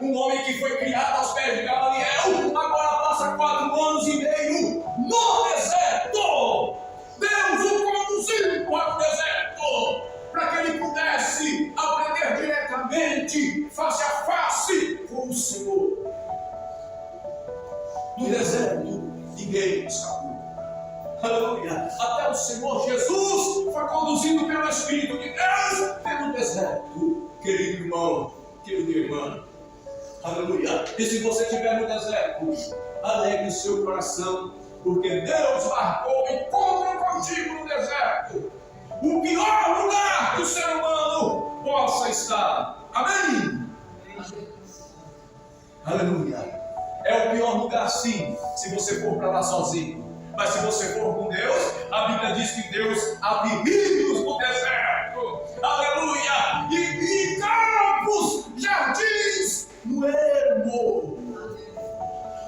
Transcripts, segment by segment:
um homem que foi criado aos pés de Gamaliel, agora passa 4 anos e meio no deserto. Deus o conduziu para o deserto, para que ele pudesse aprender diretamente, face a face com o Senhor. No deserto, ninguém escapou. Aleluia. Até o Senhor Jesus foi conduzido pelo Espírito de Deus pelo deserto. Querido irmão, querida irmã. Aleluia. E se você estiver no deserto, alegre o seu coração, porque Deus marcou encontro contigo no deserto. O pior lugar que o ser humano possa estar. Amém? Aleluia. É o pior lugar, sim, se você for para lá sozinho. Mas se você for com Deus, a Bíblia diz que Deus abre rios no deserto. Aleluia! E campos, jardins no ermo.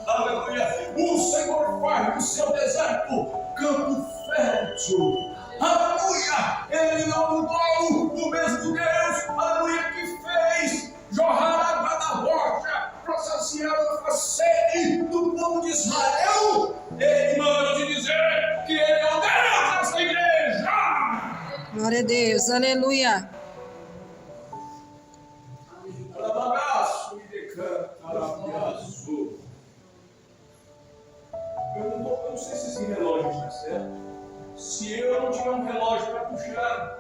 Aleluia! O Senhor faz do seu deserto campo fértil. Aleluia! Ele não mudou, o mesmo Deus, aleluia, que fez jorrar água da rocha para saciar a sede do povo de Israel. Ele manda te dizer que ele é o Deus dessa igreja. Glória a Deus, aleluia. Eu não sei se esse relógio está certo. Se eu não tiver um relógio para puxar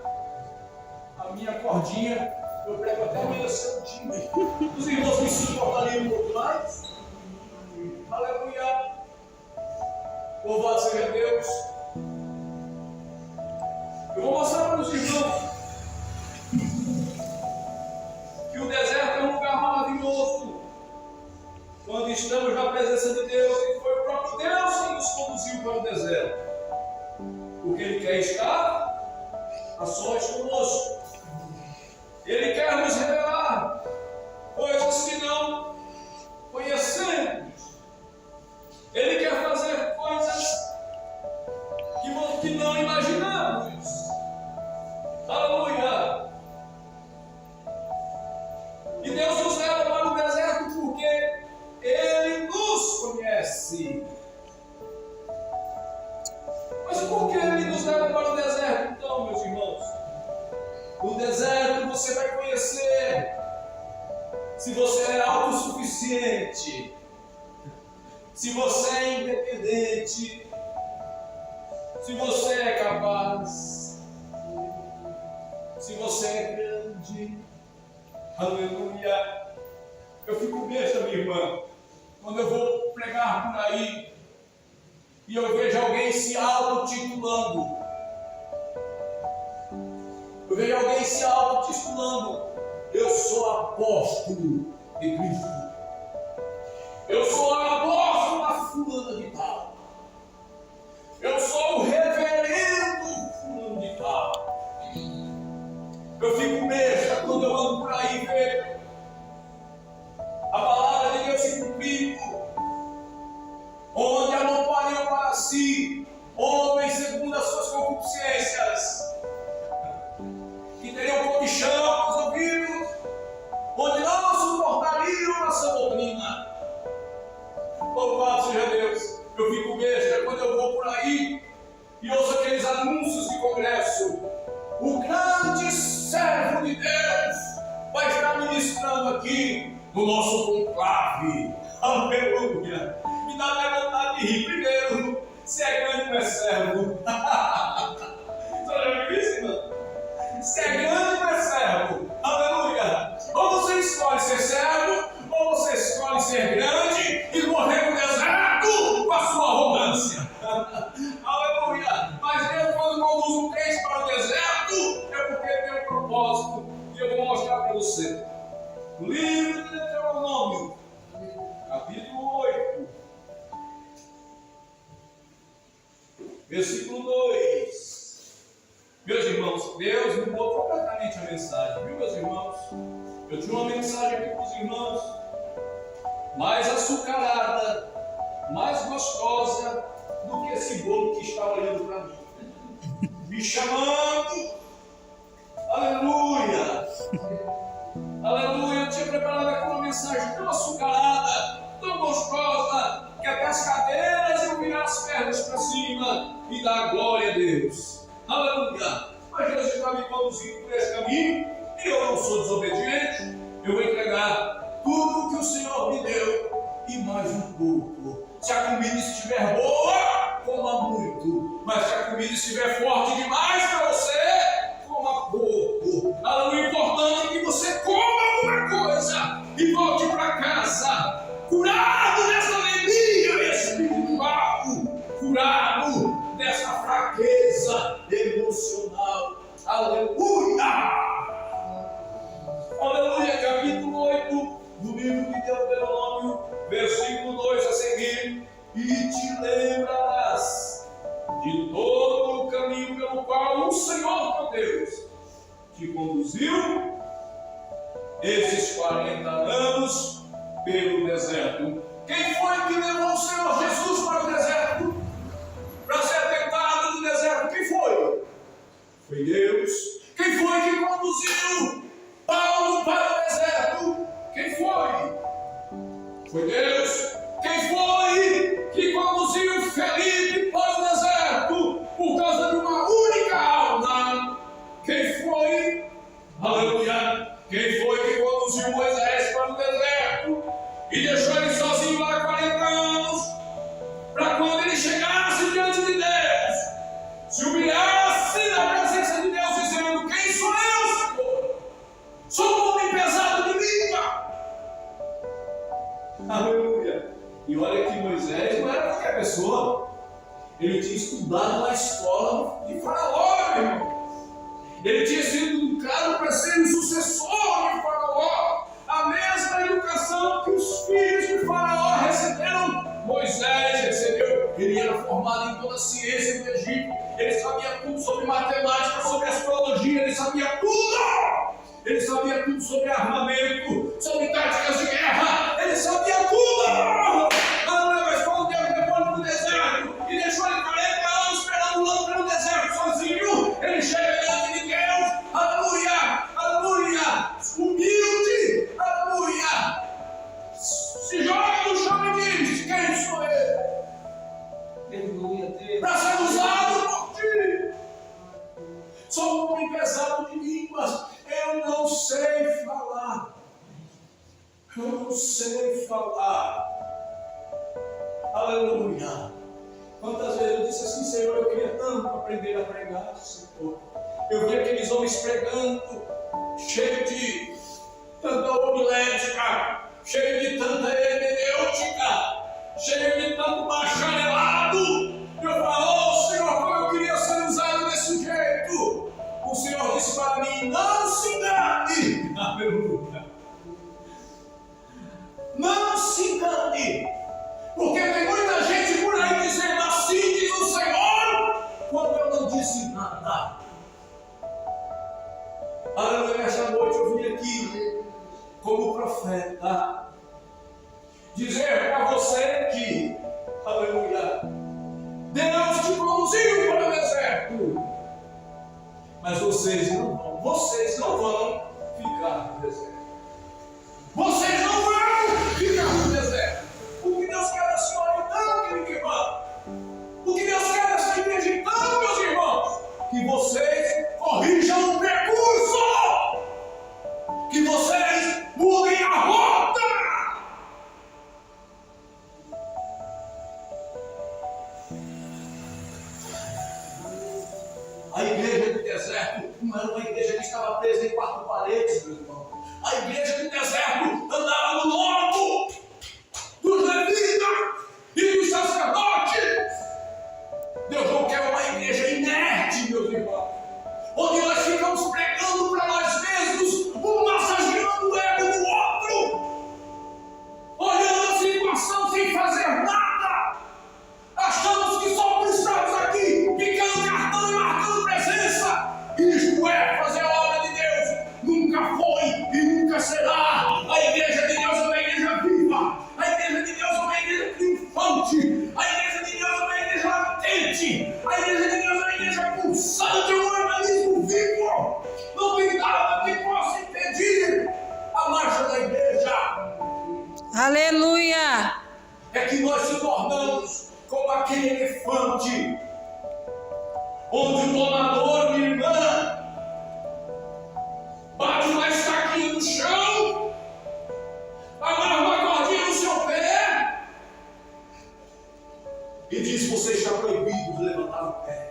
a minha cordinha, eu prego até amanhã cedinho. Os irmãos me suportariam um pouco mais? Aleluia! Louvado seja Deus! Eu vou mostrar para os irmãos que o deserto é um lugar maravilhoso. Quando estamos na presença de Deus, e foi o próprio Deus que nos conduziu para o deserto. Porque Ele quer estar a sós conosco. Ele quer nos revelar coisas que não conhecemos. Ele quer fazer coisas que não imaginamos. Aleluia! E Deus nos leva para o deserto porque Ele nos conhece. Mas por que Ele nos leva para o deserto então, meus irmãos? No deserto você vai conhecer se você é autossuficiente, se você é independente, se você é capaz, se você é grande. Aleluia! Eu fico besta, minha irmã, quando eu vou pregar por aí e eu vejo alguém se autotitulando. Eu vejo alguém se autotitulando. Eu sou apóstolo de Cristo. Eu sou apóstolo da fulana de tal. Eu sou o reverendo fulano de tal. Eu fico besta quando eu ando por aí e vejo a palavra de Deus se cumprindo, onde amontoariam para si homens segundo as suas concupiscências, que teriam comichão nos ouvidos, onde não suportariam a sua doutrina. Louvado seja Deus! Eu fico besta quando eu vou por aí e ouço aqueles anúncios de congresso. O grande servo de Deus vai estar ministrando aqui no nosso conclave. Aleluia! Me dá até vontade de rir. Primeiro, se é grande não é servo. Você já viu isso, irmão? Se é grande não é servo. Aleluia! Ou você escolhe ser servo, ou você escolhe ser grande e morrer no deserto com a sua arrogância. Aleluia! Mas Deus, quando conduz um crente para o deserto, é porque tem um propósito. E eu vou mostrar para você. O livro de Deuteronômio, capítulo 8, versículo 2. Meus irmãos, Deus mudou completamente a mensagem, viu, meus irmãos? Eu tinha uma mensagem aqui para os irmãos, mais açucarada, mais gostosa do que esse bolo que está olhando para mim, me chamando. Aleluia! Aleluia, eu tinha preparado aqui uma mensagem tão açucarada, tão gostosa, que até as cadeiras iam virar as pernas para cima e dar glória a Deus. Aleluia. Mas Deus está me conduzindo por esse caminho e eu não sou desobediente. Eu vou entregar tudo que o Senhor me deu e mais um pouco. Se a comida estiver boa, coma muito. Mas se a comida estiver forte demais para você, coma pouco. Aleluia. O importante é que você coma alguma coisa e volte para casa curado dessa anemia espiritual, curado dessa fraqueza emocional. Aleluia! Aleluia! Capítulo 8 do livro de Deuteronômio, versículo 2 a seguir. E te lembrarás de todo o caminho pelo qual o Senhor teu Deus te conduziu esses 40 anos pelo deserto. Quem foi que levou o Senhor Jesus para o deserto? Para ser tentado no deserto? Quem foi? Foi Deus. Quem foi que conduziu Paulo para o deserto? Quem foi? Foi Deus. Quem foi que conduziu Felipe para o deserto por causa de uma única alma? Quem foi? Aleluia. Quem foi que conduziu Moisés para o deserto e deixou ele sozinho lá 40 anos, para quando ele chegasse diante de Deus, se humilhasse na presença de Deus, dizendo: quem sou eu, Senhor? Sou um homem pesado de língua. Aleluia. E olha que Moisés não era qualquer pessoa. Ele tinha estudado na escola de Faraó, meu irmão. Ele tinha sido educado para ser o sucessor de Faraó. A mesma educação que os filhos de Faraó receberam, Moisés recebeu. Ele era formado em toda a ciência do Egito. Ele sabia tudo sobre matemática, sobre astrologia. Ele sabia tudo. Ele sabia tudo sobre armamento, sobre táticas de guerra. Ele sabia tudo. Mas quando Deus levou ele no deserto e deixou ele 40 anos esperando lá pelo deserto sozinho, ele chega diante de Deus. Aleluia, aleluia, humilde, aleluia. Se joga no chão e diz: quem sou eu? Aleluia, Deus. Para ser usado por ti. Sou um homem pesado de línguas. Eu não sei falar. Eu não sei falar. Aleluia. Quantas vezes eu disse assim: Senhor, eu queria tanto aprender a pregar, Senhor. Eu vi aqueles homens pregando, cheio de tanta homilética, cheio de tanta hermenêutica, cheio de tanto bacharelado. Eu falo: oh, Senhor, como eu queria ser usado desse jeito. O Senhor disse para mim: não se engane. Aleluia. Não se engane. Porque tem muita gente por aí dizendo: assim diz o Senhor, quando eu não disse nada. Aleluia. Nesta noite eu vim aqui como profeta dizer para você que, aleluia, Deus te conduziu para o deserto, mas vocês não vão ficar no deserto. Vocês não vão ficar no deserto. O que Deus quer da senhora então, querido irmão? O que Deus quer dessa igreja então, meus irmãos? Que vocês corrijam o percurso. Que vocês mudem a rota. A igreja do deserto não era uma igreja que estava presa em 4 paredes, meu irmão. A Aleluia. É que nós se tornamos como aquele elefante, onde o domador, minha irmã, bate uma estaquinha no chão, amarra uma cordinha no seu pé e diz: você está proibido de levantar o pé.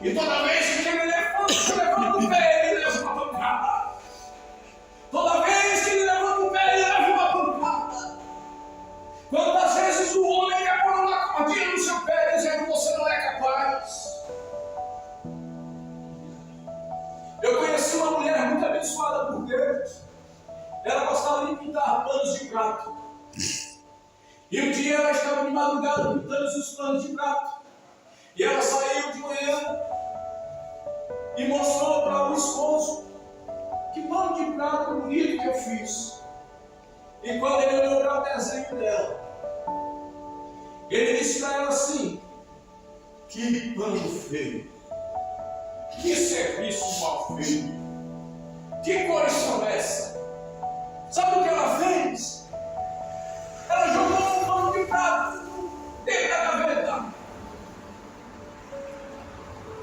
E toda vez que aquele elefante levanta o pé, ele leva uma pancada. Toda vez que ele levanta o pé, ele leva uma pancada. Quantas vezes o homem quer pôr uma cordinha no seu pé, dizendo: você não é capaz. Eu conheci uma mulher muito abençoada por Deus. Ela gostava de pintar panos de prato. E um dia ela estava de madrugada pintando os panos de prato. E ela saiu de manhã e mostrou para o esposo: que pano de prato bonito que eu fiz. E quando ele olhou para o desenho dela, ele disse para ela assim: que pano feio, que serviço mal feito, que cores são essas? Sabe o que ela fez? Ela jogou um pano de prato dentro da gaveta.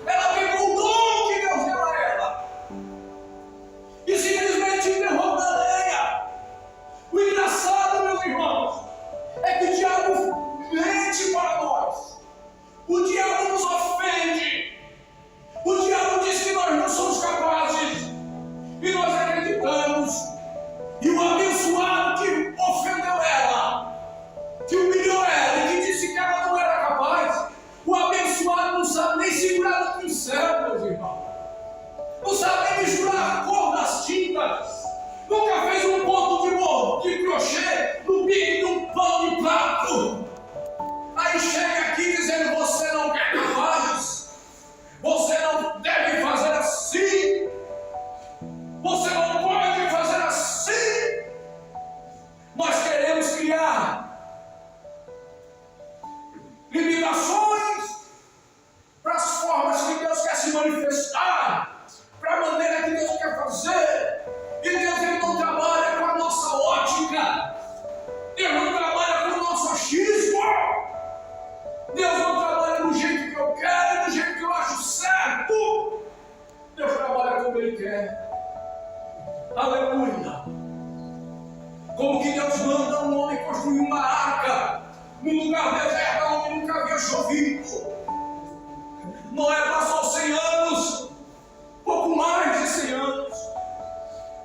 Ela pegou o dom que Deus deu a ela e simplesmente enterrou na lenha. O engraçado, meus irmãos, é que o diabo mente para nós. O diabo nos ofende. O diabo diz que nós não somos capazes. E nós acreditamos. E o abençoado que ofendeu ela, que humilhou ela e que disse que ela não era capaz, o abençoado não sabe nem segurar o pincel, meus irmãos. Não sabe nem misturar a cor das tintas. Nunca fez um ponto de crochê no bico de um pano de prato. Aí chega aqui dizendo: você não é capaz. Você não deve fazer assim. Você não pode fazer assim. Nós queremos criar limitações para as formas que Deus quer se manifestar, para a maneira que Deus quer fazer. E Deus, Ele não trabalha com a nossa ótica. Deus não trabalha com o nosso achismo. Deus não trabalha do jeito que eu quero, do jeito que eu acho certo. Deus trabalha como Ele quer. Aleluia. Como que Deus manda um homem construir uma arca num lugar deserto onde nunca havia chovido. Noé passou 100 anos, pouco mais de 100 anos,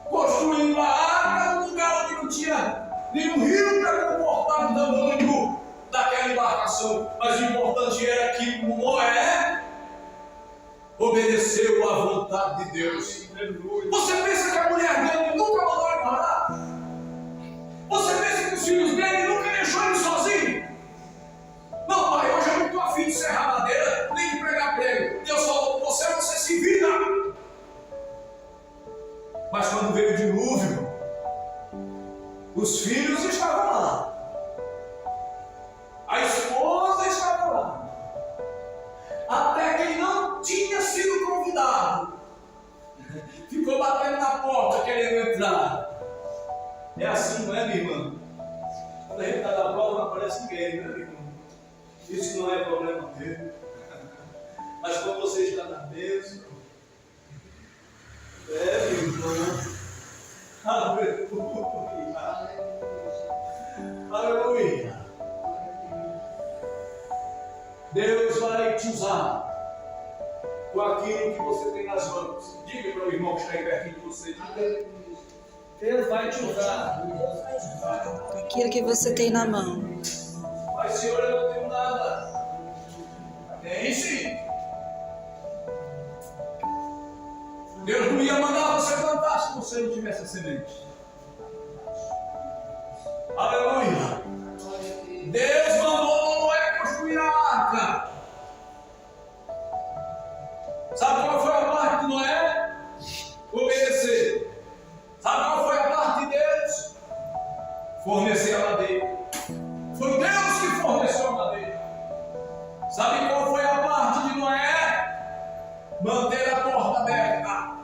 construindo a arca num lugar onde não tinha nenhum rio para comportar o tamanho daquela embarcação. Mas o importante era que Noé obedeceu à vontade de Deus. Você pensa que a mulher dele nunca mandou ele parar? Você pensa que os filhos dele nunca deixou ele sozinho? Não, pai, hoje eu não estou afim de serrar madeira, nem de pregar prego. Deus falou com você, você se vira. Mas quando veio o dilúvio, os filhos estavam lá. A esposa estava lá. Até quem não tinha sido convidado ficou batendo na porta querendo entrar. É assim, não é, minha irmã? Quando a gente está na prova, não aparece ninguém, né, minha irmã? Isso não é problema dele. Mas quando você está na mesa, minha irmã. Aleluia. Aleluia. Deus vai te usar com aquilo que você tem nas mãos. Diga para o irmão que está aí pertinho de você. Deus vai te usar Com aquilo que você tem na mão. Mas, Senhor, eu não tenho nada. Tem sim. Deus não ia mandar você plantar se você não tivesse a semente. Aleluia. Deus mandou Noé construir a arca. Sabe qual foi a parte de Noé? Obedecer. Sabe qual foi a parte de Deus? Fornecer a madeira. Foi Deus que forneceu a madeira. Sabe qual foi a parte de Noé? Manter a porta aberta.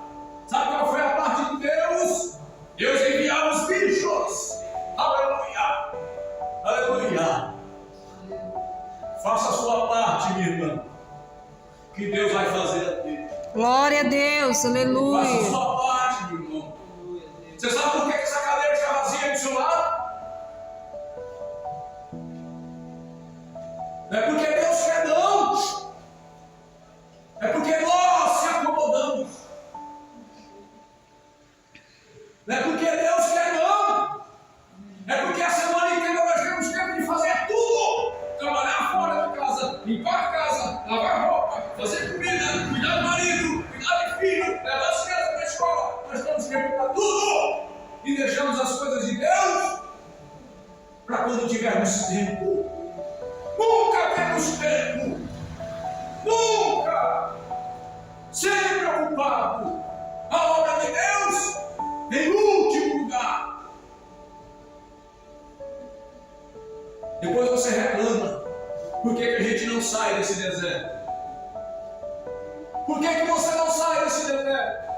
Sabe qual foi a parte de Deus? Deus enviar os bichos. Aleluia. minha irmã, que Deus vai fazer a ti. Glória a Deus, Faça a aleluia. sua parte, meu irmão. Você sabe por que essa cadeira está vazia do seu lado? Não é porque Deus quer, não. É porque nós se acomodamos. Não é porque Deus quer, não. É porque a semana inteira nós temos tempo de fazer tudo. Trabalhar fora de casa, limpar a casa, lavar roupa, fazer comida, cuidar do marido, cuidar de filho, levar as crianças para a escola. Nós temos tempo para tudo. E deixamos as coisas de Deus para quando tivermos tempo. Nunca temos tempo. Nunca. Sempre preocupado. A obra de Deus em último lugar. Depois você reclama. Por que a gente não sai desse deserto? Por que você não sai desse deserto?